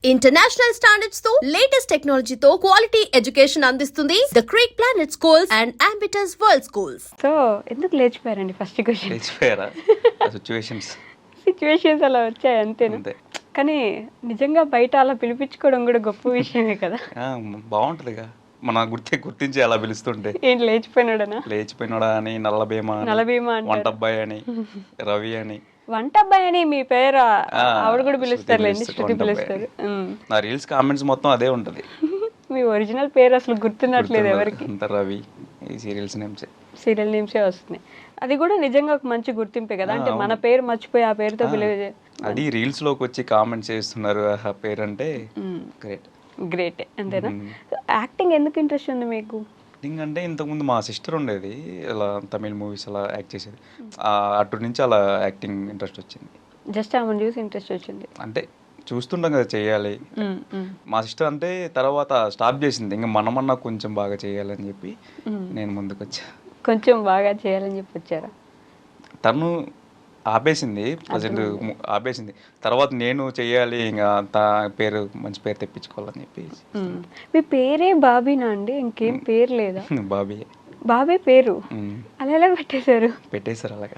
International standards తో latest టెక్నాలజీతో quality education అందిస్తుంది the creek planet schools and Ambitus world schools. So ఎందుకు లేచిపోయారండి first question? లేచిపోయారా? Situations అలా వచ్చాయి అంతేనా? కానీ నిజంగా బయట అలా పిలిపించుకోవడం కూడా గొప్ప విషయమే కదా. బాగుంటదిగా మన గుర్తించి అలా పిలుస్తుంటే. ఏంటి లేచిపోయినాడా అని, నల్లభీమా వంటబ్బాయి అని, రవి అని. వంటబ్బాయి అని మీ పేరు ఆవిడ కూడా పిలుస్తారులేండి, శృతి పిలుస్తారు. నా రీల్స్ కామెంట్స్ మొత్తం అదే ఉంటది. మీ ఒరిజినల్ పేరు అసలు గుర్తున్నట్లేదు ఎవరికి. రవి ఈ సీరియల్ నేమ్సే వస్తున్నాయి. అది కూడా నిజంగా ఒక మంచి గుర్తింపే కదా. అంటే మన పేరు మర్చిపోయి ఆ పేరుతో పిలిచే అది రీల్స్ లోకి వచ్చి కామెంట్స్ చేస్తున్నారు ఆ పేరు అంటే గ్రేట్ అంతేనా? యాక్టింగ్ ఎందుకు ఇంట్రెస్ట్ ఉంది మీకు? యాక్టింగ్ అంటే ఇంతకుముందు మా సిస్టర్ ఉండేది, ఇలా తమిళ్ మూవీస్ అలా యాక్ట్ చేసేది. అటు నుంచి అలా యాక్టింగ్ ఇంట్రెస్ట్ వచ్చింది. జస్ట్ ఆమెను చూసి ఇంట్రెస్ట్ వచ్చింది అంటే చూస్తుంటాం కదా చెయ్యాలి. మా సిస్టర్ అంటే తర్వాత స్టాప్ చేసింది, ఇంకా మనమన్నా కొంచెం బాగా చేయాలని చెప్పి నేను ముందుకు వచ్చా. కొంచెం బాగా చేయాలని చెప్పి వచ్చారా? తను ఆపేసింది, ప్రజెంట్ ఆపేసింది. తర్వాత నేను చెయ్యాలి, ఇంకా పేరు మంచి పేరు తెప్పించుకోవాలని చెప్పి. మీ పేరే బాబీనా అండి? ఇంకేం పేరు లేదా? బాబీ పేరు అలా ఎలా పెట్టేశారు అలాగా.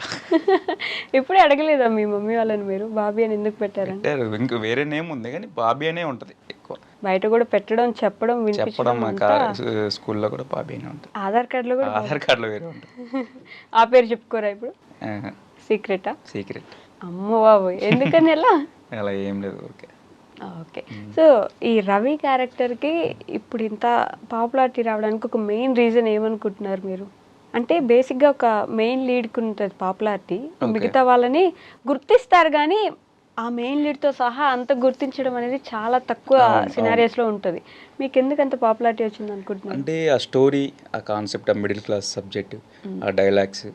ఎప్పుడే అడగలేదా మీ మమ్మీ వాళ్ళని మీరు బాబీ అని ఎందుకు పెట్టారు? ఇంక వేరే నేమ్ ఉంది కానీ బాబీ అనే ఉంటది ఎక్కువ. బయట కూడా పెట్టడం, చెప్పడం స్కూల్లో కూడా బాబీ అనే ఉంటుంది. ఆధార్ కార్డులో వేరే ఉంటుంది. ఆ పేరు చెప్పుకోరా ఇప్పుడు? సీక్రెట్. అమ్మో బాబు, ఎందుకని అలా ఏం లేదు. ఓకే. సో ఈ రవి క్యారెక్టర్కి ఇప్పుడు ఇంత పాపులారిటీ రావడానికి ఒక మెయిన్ రీజన్ ఏమనుకుంటున్నారు మీరు? అంటే బేసిక్గా ఒక మెయిన్ లీడ్కి ఉంటుంది పాపులారిటీ, మిగతా వాళ్ళని గుర్తిస్తారు కానీ ఆ మెయిన్ లీడ్తో సహా అంత గుర్తించడం అనేది చాలా తక్కువ సినారియోస్లో ఉంటుంది. మీకు ఎందుకు అంత పాపులారిటీ వచ్చింది అనుకుంటున్నారు? అంటే ఆ స్టోరీ, ఆ కాన్సెప్ట్, ఆ మిడిల్ క్లాస్ సబ్జెక్ట్, ఆ డైలాగ్స్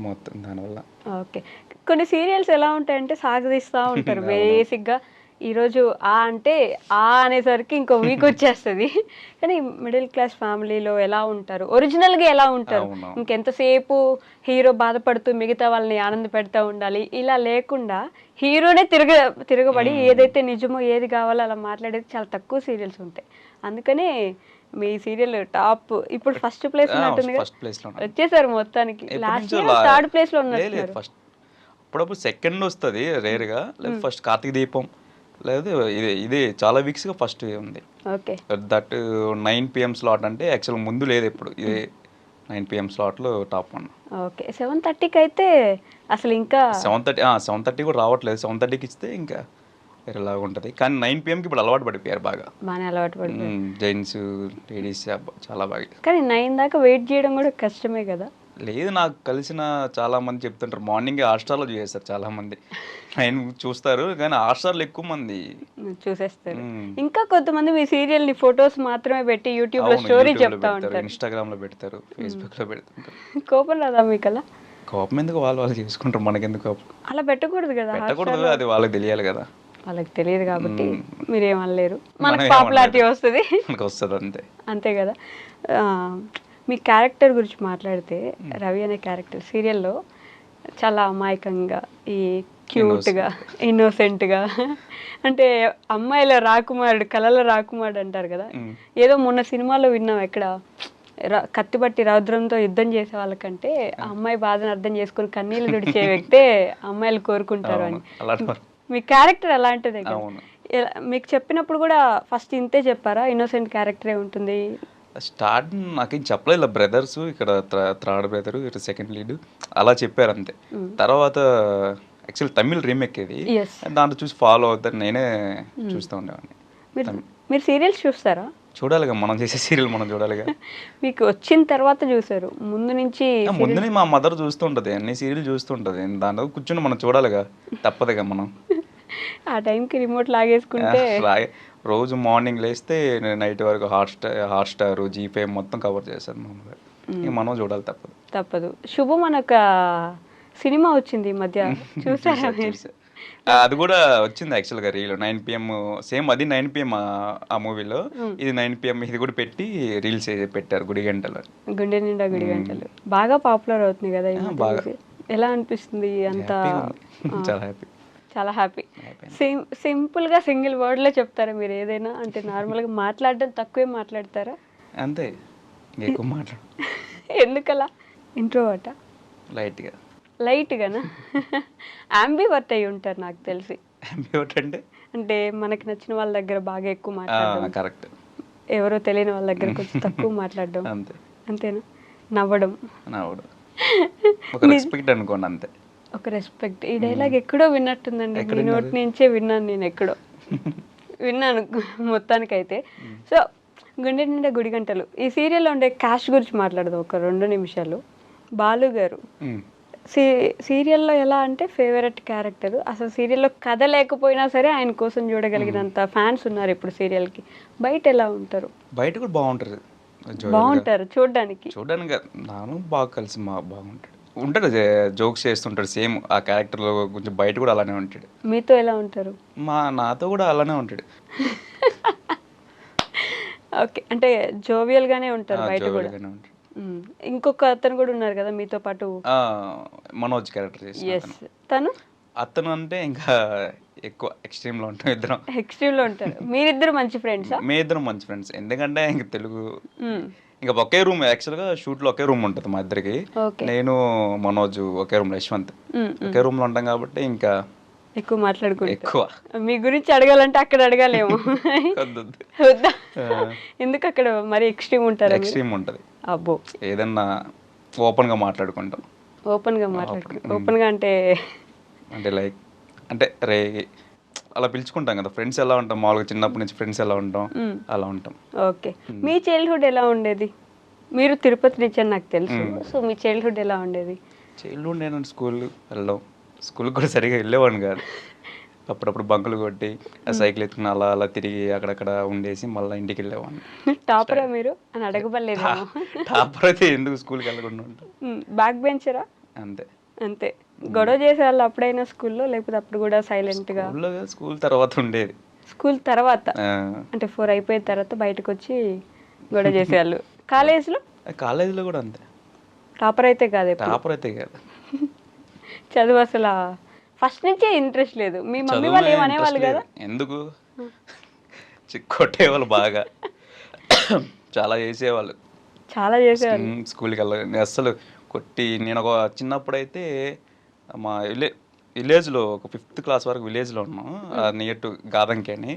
మొత్తం దానివల్ల. ఓకే. కొన్ని సీరియల్స్ ఎలా ఉంటాయంటే సాగదీస్తూ ఉంటారు బేసిక్గా. ఈరోజు అంటే అనేసరికి ఇంకో వీక్ వచ్చేస్తుంది. కానీ మిడిల్ క్లాస్ ఫ్యామిలీలో ఎలా ఉంటారు, ఒరిజినల్గా ఎలా ఉంటారు, ఇంకెంతసేపు హీరో బాధపడుతూ మిగతా వాళ్ళని ఆనంద పెడతా ఉండాలి, ఇలా లేకుండా హీరోనే తిరగబడి ఏదైతే నిజమో ఏది కావాలో అలా మాట్లాడేది చాలా తక్కువ సీరియల్స్ ఉంటాయి. అందుకనే మీ సీరియల్ టాప్. ఇప్పుడు ఫస్ట్ ప్లేస్ ఉంటుంది, వచ్చేసారు మొత్తానికి. లాస్ట్ ఇయర్ థర్డ్ ప్లేస్ లో ఉన్నారు. అప్పుడప్పుడు సెకండ్ వస్తుంది రేర్గా, లేదు ఫస్ట్ కార్తీక దీపం, లేదు ఇది చాలా వీక్స్ గా ఫస్ట్ ఉంది. ఓకే. దట్ 9 PM స్లాట్ అంటే యాక్చువల్ ముందు లేదు, ఇప్పుడు ఇది 9 PM స్లాట్ లో టాప్ 1. ఓకే. 7:30కి అయితే అసలు ఇంకా 7:30 కూడా రావట్లేదు. 7:30కి ఇస్తే ఇంకా వేరేలాగా ఉంటుంది. కానీ 9 PM ఇప్పుడు అలవాటు పడిపోయారు, బాగానే అలవాటు పడిపోయారు. జెంట్స్ లేడీస్ చాలా బాగా. కానీ 9 దాకా వెయిట్ చేయడం కూడా కష్టమే కదా. లేదు, నాకు కలిసిన చాలా మంది చెప్తుంటారు మార్నింగ్ హాట్‌స్టార్లో చూసేస్తారు చాలా మంది. 9 చూస్తారు కానీ హాట్‌స్టార్లో ఎక్కువ మంది చూసేస్తారు. ఇంకా కొంతమంది మీ సీరియల్ ని ఫొటోస్ మాత్రమే పెట్టి యూట్యూబ్ లో స్టోరీ చెప్తా ఉంటారు, ఇన్‌స్టాగ్రామ్ లో పెడతారు, ఫేస్బుక్ లో పెడతారు. కోపం రాదా మీకు అలా? కోపం ఎందుకు, వాళ్ళు చేసుకుంటారు, మనకెందుకు కోపం? అలా పెట్టకూడదు కదా. పెట్టకూడదు, అది వాళ్ళకి తెలియాలి కదా. వాళ్ళకి తెలియదు కాబట్టి మీరేమనలేరు, మనకు పాపులారిటీ వస్తుంది అంతే కదా. మీ క్యారెక్టర్ గురించి మాట్లాడితే, రవి అనే క్యారెక్టర్ సీరియల్లో చాలా అమాయకంగా, ఈ క్యూట్గా, ఇన్నోసెంట్గా, అంటే అమ్మాయిల రాకుమారుడు, కళల రాకుమారుడు అంటారు కదా. ఏదో మొన్న సినిమాలో విన్నాం, ఎక్కడ కత్తిబట్టి రౌద్రంతో యుద్ధం చేసే వాళ్ళకంటే ఆ అమ్మాయి బాధను అర్థం చేసుకుని కన్నీళ్ళు తుడిచే వ్యక్తే అమ్మాయిలు కోరుకుంటారు అని. మీ క్యారెక్టర్ అలాంటిదే కదా. మీకు చెప్పినప్పుడు కూడా ఫస్ట్ ఇంతే చెప్పారా, ఇన్నోసెంట్ క్యారెక్టరే ఉంటుంది? స్టార్ట్ నాకేం చెప్పలేదు, బ్రదర్స్, ఇక్కడ థర్డ్ బ్రదర్, ఇక్కడ సెకండ్ లీడ్ అలా చెప్పారు అంతే. తర్వాత యాక్చువల్ తమిళ్ రీమేక్ ఇది, దాంట్లో చూసి ఫాలో అవుతారు, నేనే చూస్తూ ఉండేవాడిని. మీరు సీరియల్స్ చూస్తారా? చూడాలిగా, మనం చేసే సీరియల్ మనం చూడాలిగా. మీకు వచ్చిన తర్వాత చూసారు? ముందు మా మదర్ చూస్తుంటది, అన్ని సీరియల్ చూస్తుంటది, దాంట్లో కూర్చొని మనం చూడాలిగా, తప్పదుగా మనం. ఆ టైంకి రిమోట్ లాగేసుకుంటే రోజు మార్నింగ్ లేస్తే నైట్ వరకు హాట్‌స్టార్, జీపే మొత్తం కవర్ చేశాను మా మదర్. మనం చూడాలి, తప్పదు. శుభం అని ఒక సినిమా వచ్చింది ఈ మధ్య, చూసారా? అది కూడా వచ్చింది యాక్చువల్గా రీల్ 9 PM, సేమ్ అది 9 PM ఆ మూవీలో, ఇది 9 PM ఇది కూడా పెట్టి రీల్స్ పెట్టారు. గుండె నిండా గుడి గంటలు బాగా పాపులర్ అవుతుంది కదా. బాగా ఎలా అనిపిస్తుంది? అంత చాలా హ్యాపీ. చాలా హ్యాపీ. సింపుల్గా సింగిల్ వర్డ్లో చెప్తారా మీరు ఏదైనా? అంటే నార్మల్గా మాట్లాడడం తక్కువే మాట్లాడతారా? అంతే, ఎక్కువ మాట్లాడు. ఎందుకలా? ఇంట్రోవర్టా? లైట్గానా? అంబివర్ట్ అయి ఉంటారు నాకు తెలిసి. అంటే మనకి నచ్చిన వాళ్ళ దగ్గర బాగా ఎక్కువ మాట్లాడడం, కరెక్ట్. ఎవరో తెలియని వాళ్ళ దగ్గర కొంచెం తక్కువ మాట్లాడడం. అంతేనా? నవ్వడం. ఒక రెస్పెక్ట్ అనుకోండి అంతే. ఒక రెస్పెక్ట్. ఈ డైలాగ్ ఎక్కడో విన్నట్టుందండి, మీ నోటి నుంచే విన్నాను నేను, ఎక్కడో విన్నాను మొత్తానికైతే. సో గుండె నిండా గుడి గంటలు, ఈ సీరియల్లో ఉండే క్యాష్ గురించి మాట్లాడదాం ఒక 2 నిమిషాలు. బాలు గారు సీరియల్లో ఎలా అంటే ఫేవరెట్ క్యారెక్టర్. అసలు సీరియల్లో కథ లేకపోయినా సరే ఆయన కోసం చూడగలిగినంత ఫ్యాన్స్ ఉన్నారు ఇప్పుడు సీరియల్కి. బయట ఎలా ఉంటారు? బయట కూడా బాగుంటారు చూడడానికి. నాను బాగా కలిసి బాగుంటాడు, జోక్స్ చేస్తుంటాడు. సేమ్ ఆ క్యారెక్టర్లో కొంచెం బయట కూడా అలానే ఉంటాడు. మీతో ఎలా ఉంటారు? నాతో కూడా అలానే ఉంటాడు. ఓకే, అంటే జోవియల్గానే ఉంటారు బయట కూడా. ఇంకొక అతను కూడా ఉన్నారు కదా మీతో పాటు, మనోజ్ క్యారెక్టర్ చేసి. అతను అంటే ఇంకా ఎక్కువ ఎక్స్ట్రీమ్లో ఉంటాం, ఇద్దరం ఎక్స్ట్రీమ్లో ఉంటారు. మీరిద్దరు మంచి ఫ్రెండ్స్? మీ ఇద్దరం మంచి ఫ్రెండ్స్. ఎందుకంటే ఇంక తెలుగు ఇంకా ఒకే రూమ్, యాక్చువల్గా షూట్లో ఒకే రూమ్ ఉంటుంది మా ఇద్దరికి. నేను మనోజ్ ఒకే రూమ్, యశ్వంత్ ఒకే రూమ్లో ఉంటాం కాబట్టి ఇంకా ఎక్కువ మాట్లాడుకుంటాం. ఎక్కువ మీ గురించి అడగాలంటే అక్కడ అడగాలేము. వద్దా? ఎందుకు అక్కడ మరి ఎక్స్ట్రీమ్ ఉంటారు? ఎక్స్ట్రీమ్ ఉంటుంది. అబ్బో, ఏదన్నా ఓపెన్గా మాట్లాడుకుంటాం. ఓపెన్గా అంటే లైక్ అంటే రే అలా పిలుచుకుంటాం కదా, ఫ్రెండ్స్ ఎలా ఉంటాం మామూలుగా, చిన్నప్పటి నుంచి ఫ్రెండ్స్ ఎలా ఉంటాం అలా ఉంటాం. ఓకే, మీ చైల్డ్హుడ్ ఎలా ఉండేది? మీరు తిరుపతి నుంచి అని నాకు తెలుసు. సో మీ చైల్డ్హుడ్ ఎలా ఉండేది? చైల్డ్హుడ్ నేను స్కూల్కి కూడా సరిగా వెళ్ళేవాడిని కాదు. అప్పుడప్పుడు బంకులు కొట్టి సైకిల్ ఎత్తుకుని అలా తిరిగి అక్కడక్కడ ఉండేసి మళ్ళీ ఇంటికి వెళ్ళేవాడిని. టాపరా మీరు అని అడగబడలేదు? టాపర్ అయితే ఎందుకు స్కూల్కి వెళ్ళకుండా ఉంటాం. బ్యాక్ బెంచరా? అంతే. గొడవ చేసే వాళ్ళు అప్పుడైనా స్కూల్లో, లేకపోతే అప్పుడు కూడా సైలెంట్గా? స్కూల్ తర్వాత ఉండేది. స్కూల్ తర్వాత అంటే 4 అయిపోయిన తర్వాత బయటకు వచ్చి గొడవ చేసేవాళ్ళు. కాలేజీలో కూడా అంతే. టాపర్ అయితే కాదు. చదువు అసలు ఫస్ట్ నుంచే ఇంట్రెస్ట్ లేదు. మీ మమ్మీ వాళ్ళు ఏమనేవాళ్ళు కదా? ఎందుకు కొట్టేవాళ్ళు బాగా, చాలా చేసేవాళ్ళు. స్కూల్కి వెళ్ళ అసలు కొట్టి. నేను ఒక చిన్నప్పుడైతే మా విలేజ్లో ఒక 5th క్లాస్ వరకు విలేజ్లో ఉన్నాం, నియర్ టు గాదంకి అని.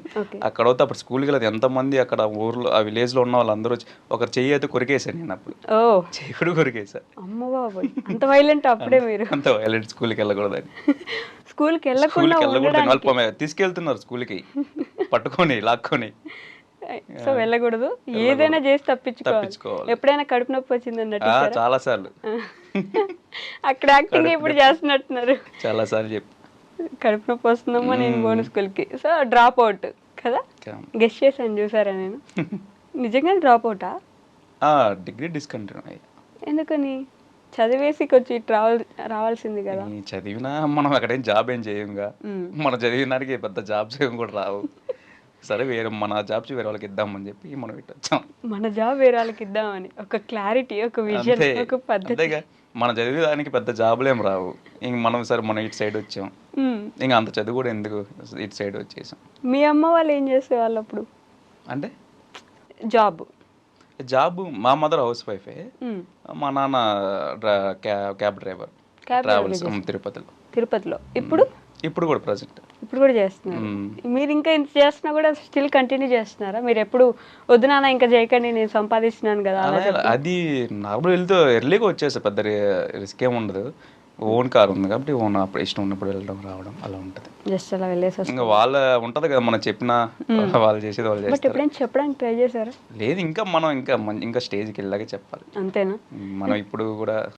అక్కడ అయితే అప్పుడు స్కూల్కి వెళ్ళదు, ఎంతమంది అక్కడ ఊర్లో ఆ విలేజ్లో ఉన్న వాళ్ళందరూ ఒకరు చెయ్యి అయితే కొరికేసాను నేను. అప్పుడు చెయ్యి కూడా కొరికేసా. అంత వైలెంట్ అప్పుడే మీరు? అంత వైలెంట్, స్కూల్కి వెళ్ళకూడదని. స్కూల్కి వెళ్ళకూడదు తీసుకెళ్తున్నారు స్కూల్కి పట్టుకొని లాక్కొని. సో వెళ్ళకూడదు, ఏదైనా చేసి తప్పించుకోవాలి. ఎప్పుడైనా కడుపు నొప్పి వచ్చిందండి? చాలా సార్లు. అక్కడ యాక్టింగ్ ఇప్పుడు చేస్తున్నట్టున్నారు. చాలా సార్లు చెప్పి కడుపు నొప్పి వస్తుందమ్మా నేను పోను స్కూల్కి. సో డ్రాప్ అవుట్ కదా, గెస్ట్ చేశాను చూసారా నేను? నిజంగా డ్రాప్ అవుటా? Degree discontinue. ఎందుకని? చదివేసి కొంచెం రావాల్సింది కదా. చదివినా మనం అక్కడేం జాబ్ ఏం చేయంగా, మనం చదివినానికి పెద్ద జాబ్స్ ఏం కూడా రావు. సరే మన జాబ్స్ వేరే వాళ్ళకి ఇద్దామని చెప్పి మనం ఇటు వచ్చాం. మన జాబ్ వేరే వాళ్ళకి ఇద్దామని ఒక క్లారిటీ, ఒక విజన్, ఒక పద్ధతి. మనం చదివేదానికి పెద్ద జాబులు ఏం రావు. ఇంక మనం ఇటు సైడ్ వచ్చాం, ఇంకా అంత చదువు కూడా ఎందుకు, ఇటు సైడ్ వచ్చేసాం. మీ అమ్మ వాళ్ళు ఏం చేసేవాళ్ళు అప్పుడు? అంటే జాబ్ మా మదర్ హౌస్ వైఫే, మా నాన్న క్యాబ్ డ్రైవర్, ట్రావెల్స్ తిరుపతిలో. ఇప్పుడు కూడా ప్రజెంట్ ఇప్పుడు కూడా చేస్తున్నారు. మీరు ఇంకా ఇంత చేస్తున్నా కూడా స్టిల్ కంటిన్యూ చేస్తున్నారా? మీరు ఎప్పుడు వద్దు నాన్న ఇంకా చేయకండి నేను సంపాదిస్తున్నాను కదా? అది నార్మల్ వెళ్తూ ఎర్లీగా వచ్చేసా, పెద్ద రిస్క్ ఏమి ఉండదు. ఓన్ కార్ ఉంది కాబట్టి ఓన్ అప్పుడు ఇష్టం ఉన్నప్పుడు వెళ్ళడం రావడం అలా ఉంటుంది. జస్ట్ అలా వెళ్ళేసి ఇంకా వాళ్ళ ఉంటది కదా, మనం చెప్పినా వాళ్ళు చేసేది వాళ్ళు చేస్తారు. ఎప్పుడైనా చెప్పడానికి ట్రై చేశారా? లేదు, ఇంకా మనం ఇంకా స్టేజ్కి వెళ్ళాక చెప్పాలి. అంతేనా? మనం ఇప్పుడు కూడా